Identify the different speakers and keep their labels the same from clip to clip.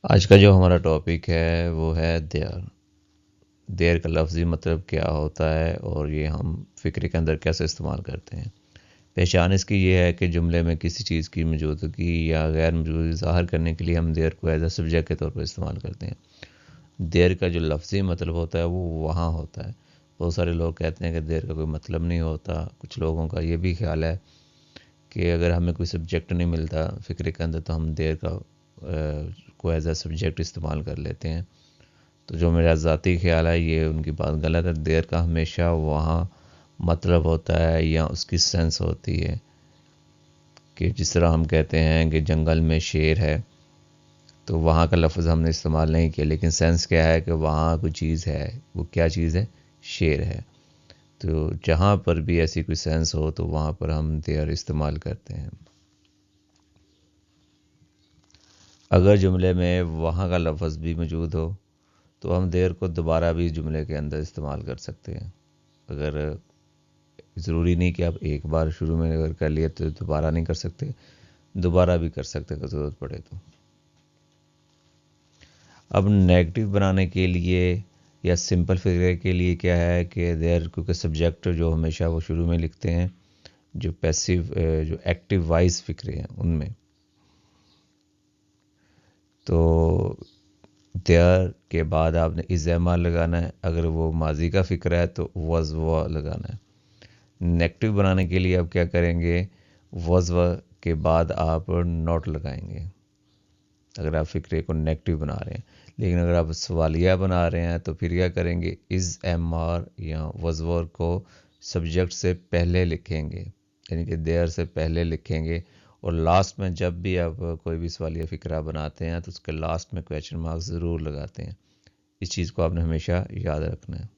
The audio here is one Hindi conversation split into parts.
Speaker 1: आज का जो हमारा टॉपिक है वो है देयर। देयर का लफ्ज़ी मतलब क्या होता है और ये हम फ़िक्रे के अंदर कैसे इस्तेमाल करते हैं। पहचान इसकी ये है कि जुमले में किसी चीज़ की मौजूदगी या गैर मौजूदगी ज़ाहिर करने के लिए हम देयर को एज अ सब्जेक्ट के तौर पर इस्तेमाल करते हैं। देयर का जो लफ्ज़ी मतलब होता है वो वहाँ होता है। बहुत सारे लोग कहते हैं कि देयर का कोई मतलब नहीं होता। कुछ लोगों का ये भी ख्याल है कि अगर हमें कोई सब्जेक्ट नहीं मिलता फ़िक्रे के अंदर तो हम देयर का को एज अ सब्जेक्ट इस्तेमाल कर लेते हैं। तो जो मेरा ज़ाती ख़्याल है ये उनकी बात गलत है। देर का हमेशा वहाँ मतलब होता है या उसकी सेंस होती है कि जिस तरह हम कहते हैं कि जंगल में शेर है, तो वहाँ का लफ्ज़ हमने इस्तेमाल नहीं किया, लेकिन सेंस क्या है कि वहाँ कोई चीज़ है। वो क्या चीज़ है? शेर है। तो जहाँ पर भी ऐसी कोई सेंस हो तो वहाँ पर हम देयर इस्तेमाल करते हैं। अगर जुमले में वहाँ का लफ्ज़ भी मौजूद हो तो हम देयर को दोबारा भी जुमले के अंदर इस्तेमाल कर सकते हैं। अगर ज़रूरी नहीं कि आप एक बार शुरू में अगर कर लिया तो दोबारा नहीं कर सकते, दोबारा भी कर सकते अगर ज़रूरत पड़े तो। अब नेगेटिव बनाने के लिए या सिंपल फिगर के लिए क्या है कि देयर, क्योंकि सब्जेक्ट जो हमेशा वो शुरू में लिखते हैं, जो पैसिव जो एक्टिव वाइज फिक्रे हैं उनमें, तो देयर के बाद आपने इज़्ज़ामा लगाना है। अगर वो माजी का फ़िक्र है तो वज़ व लगाना है। नेगेटिव बनाने के लिए आप क्या करेंगे? वज़ व के बाद आप नॉट लगाएंगे अगर आप फ़िक्रे को नेगेटिव बना रहे हैं। लेकिन अगर आप सवालिया बना रहे हैं तो फिर क्या करेंगे? इज़ एम आर या वज़वर को सब्जेक्ट से पहले लिखेंगे, यानी कि देयर से पहले लिखेंगे। और लास्ट में जब भी आप कोई भी सवालिया फ़िक्रा बनाते हैं तो उसके लास्ट में क्वेश्चन मार्क ज़रूर लगाते हैं। इस चीज़ को आपने हमेशा याद रखना है।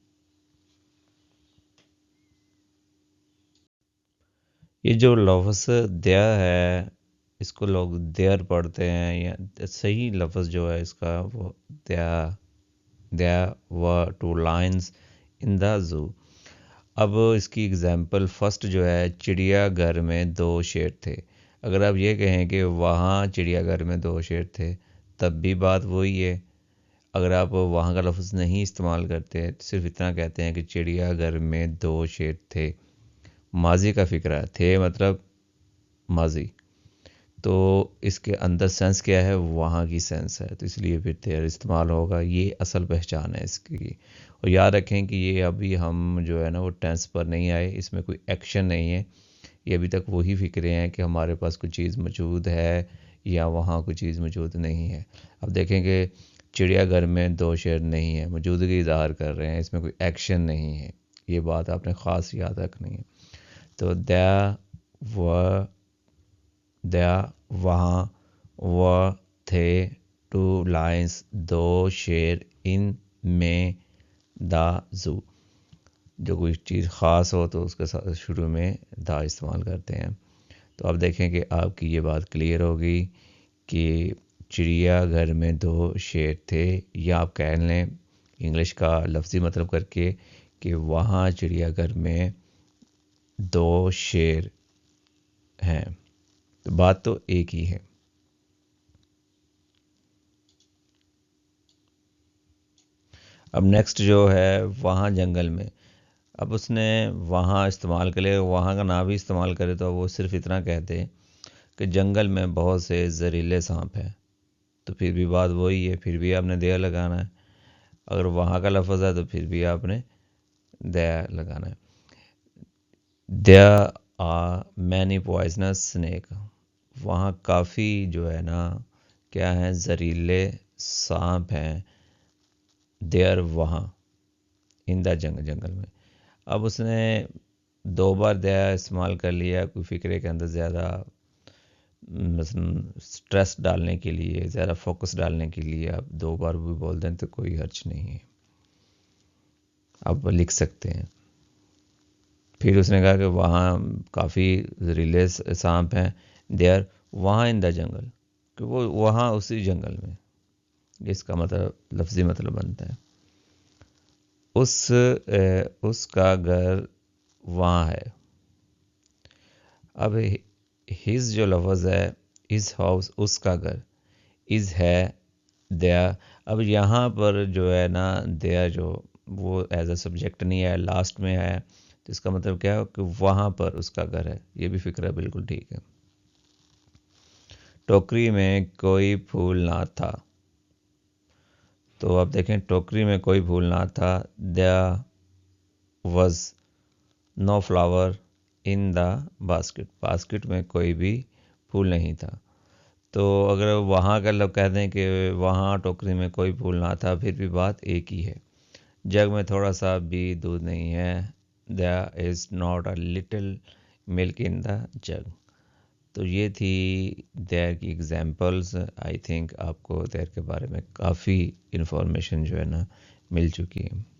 Speaker 1: ये जो लफ्ज़ दया है, इसको लोग देयर पढ़ते हैं, या सही लफ्ज़ जो है इसका वो दया। There were two lions in the zoo. अब इसकी एग्जांपल फर्स्ट जो है, चिड़ियाघर में दो शेर थे। अगर आप ये कहें कि वहाँ चिड़ियाघर में दो शेर थे, तब भी बात वही है। अगर आप वहाँ का लफ्ज़ नहीं इस्तेमाल करते, सिर्फ इतना कहते हैं कि चिड़ियाघर में दो शेर थे, माजी का फ़िक्रा थे मतलब माजी, तो इसके अंदर सेंस क्या है? वहाँ की सेंस है, तो इसलिए फिर देयर इस्तेमाल होगा। ये असल पहचान है इसकी। और याद रखें कि ये अभी हम जो है ना वो टेंस पर नहीं आए, इसमें कोई एक्शन नहीं है। ये अभी तक वही फ़िक्रे हैं कि हमारे पास कोई चीज़ मौजूद है या वहाँ कोई चीज़ मौजूद नहीं है। अब देखेंगे चिड़ियाघर में दो शेर नहीं है, मौजूदगी ज़ाहिर कर रहे हैं, इसमें कोई एक्शन नहीं है। ये बात आपने ख़ास याद रखनी है। तो व दया वहाँ, वह थे, टू लायंस दो शेर, इन में द ज़ू। जो कोई चीज़ ख़ास हो तो उसके साथ शुरू में दा इस्तेमाल करते हैं। तो अब देखें कि आपकी ये बात क्लियर होगी कि चिड़ियाघर में दो शेर थे, या आप कह लें इंग्लिश का लफ्ज़ी मतलब करके कि वहाँ चिड़ियाघर में दो शेर हैं। तो बात तो एक ही है। अब नेक्स्ट जो है, वहाँ जंगल में। अब उसने वहाँ इस्तेमाल के लिए वहाँ का ना भी इस्तेमाल करे तो वो सिर्फ इतना कहते कि जंगल में बहुत से जहरीले सांप हैं, तो फिर भी बात वही है, फिर भी आपने दया लगाना है। अगर वहाँ का लफ्ज़ है तो फिर भी आपने दया लगाना है। There are many poisonous snake. वहाँ काफ़ी जो है ना क्या है, जहरीले सांप हैं। देयर वहाँ, इन द जंगल में। अब उसने दो बार दया इस्तेमाल कर लिया, कोई फ़िक्रे के अंदर ज़्यादा मसलन स्ट्रेस डालने के लिए, ज़्यादा फोकस डालने के लिए आप दो बार भी बोल दें तो कोई हर्ज नहीं है, आप लिख सकते हैं। फिर उसने कहा कि वहाँ काफ़ी जहरीले सांप हैं, देयर वहाँ इन द जंगल, कि वो वहाँ उसी जंगल में। इसका मतलब लफ्ज़ी मतलब बनता है उसका घर वहाँ है। अब हिज जो लफ्ज़ है, इज़ हाउस उसका घर, इज़ है दया। अब यहाँ पर जो है ना, दया जो वो एज अ सब्जेक्ट नहीं है, लास्ट में है, तो इसका मतलब क्या है कि वहाँ पर उसका घर है। ये भी फिक्र है, बिल्कुल ठीक है। टोकरी में कोई फूल ना था। तो अब देखें, टोकरी में कोई फूल ना था। There was no flower in the basket. Basket में कोई भी फूल नहीं था। तो अगर वहाँ का लोग कह दें कि वहाँ टोकरी में कोई फूल ना था, फिर भी बात एक ही है। जग में थोड़ा सा भी दूध नहीं है। There is not a little milk in the jug. तो ये थी देयर की एग्जांपल्स। आई थिंक आपको देयर के बारे में काफ़ी इन्फॉर्मेशन जो है ना मिल चुकी है।